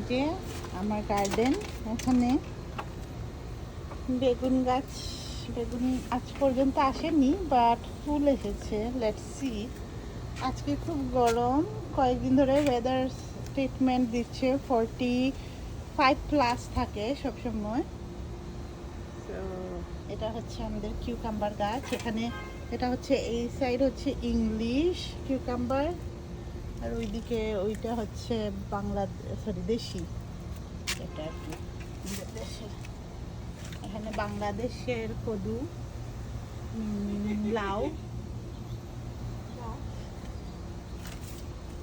যে আমার গার্ডেন। এখানে বেগুন গাছ, বেগুন আজ পর্যন্ত আসেনি, বাট ফুল এসেছে। Let's see. আজকে খুব গরম, কয়েকদিন ধরে ওয়েদার স্টেটমেন্ট দিচ্ছে 45+ থাকে সবসময়। তো এটা হচ্ছে আমাদের কিউকাম্বার গাছ। এখানে এটা হচ্ছে এই সাইড হচ্ছে ইংলিশ কিউকাম্বার, আর ওইদিকে ওইটা হচ্ছে দেশি। এটা আর কি দেশের। এখানে বাংলাদেশের কদু, লাউ।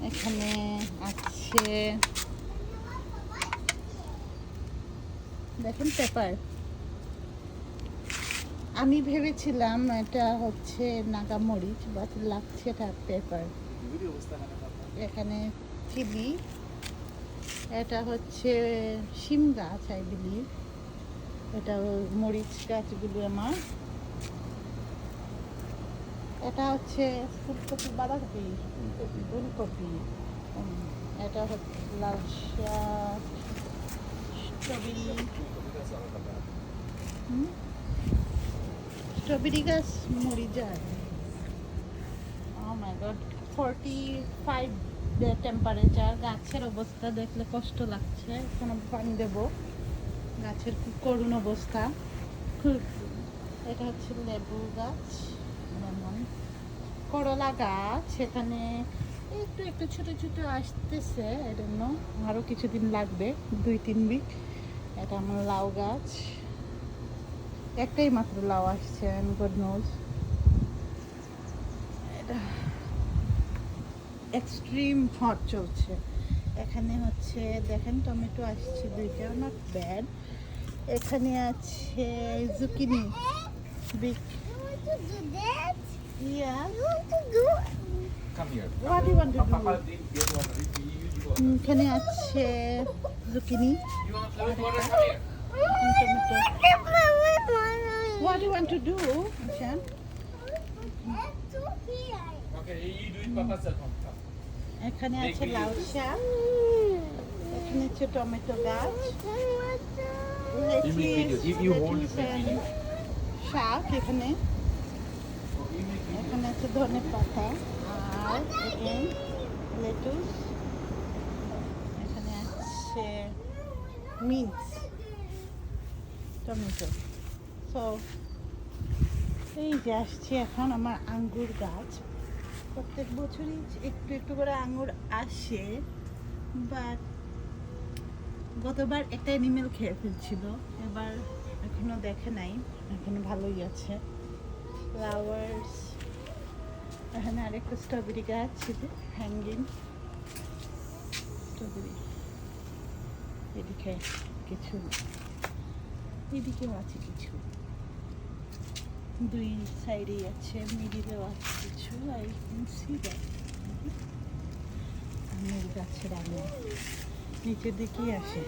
এখানে আছে দেখেন পেপার। আমি ভেবেছিলাম এটা হচ্ছে নাগামরিচ, বাট লাগছে এটা পেপার। এখানে চিলি, এটা হচ্ছে শিম গাছ আই বিলিভ। এটা মরিচ গাছগুলো আমার। এটা হচ্ছে ফুলকপি, বাঁধাকপি, ফুলকপি। এটা হচ্ছে লাল শাক, স্ট্রবেরি। স্ট্রবেরি গাছ মরে যায়। Oh my God, 45 temperature. গাছের অবস্থা দেখলে কষ্ট লাগছে। এখন পানি দেবো। গাছের খুব করুণ অবস্থা। খুব। এটা হচ্ছে লেবু গাছ, লেমন। করলা গাছ এখানে একটু একটু ছোট ছোট আসতেছে, এজন্য আরও কিছুদিন লাগবে, 2-3 উইক। এটা আমার লাউ গাছ, একটাই মাত্র লাউ আসছে, গড নোজ। এটা এক্সট্রিম হট চলছে। এখানে হচ্ছে দেখেন টমেটো আসছে 2টা, নট ব্যাড। এখানে আছে zucchini, big. Yeah. Come here. What do you want to Papa, do? get water. এখানে আছে zucchini, You want to drink water? Come here. Tomato. What do you want to do, Ishan? Okay, you do it Papa's at home. Come. এখানে আছে লাউ শাক, এখানে আছে tomato গাছ, You make video. You hold lettuce the and video. শাক। এখানে You make video. এখানে আছে ধনে পাতা আর লেটুস। এখানে আছে মিন্স, টমেটো। সো এই যে আসছে এখন আমার আঙ্গুর গাছ। প্রত্যেক বছরই একটু একটু করে আঙ্গুর আসে, বাট গতবার একটা অ্যানিমেল খেয়ে ফেলছিল, এবার এখনো দেখে নাই, এখনো ভালোই আছে। ফ্লাওয়ার্স। এখানে আরেকটা স্ট্রবেরি গাছ ছিল, হ্যাঙ্গিং স্ট্রবেরি। এদিকে কিছু, এদিকেও আছে কিছু, 2 সাইডেই আছে, মিডিলেও আছে কিছু। I can see that. আমের গাছের আম নিচের দিকেই আসে।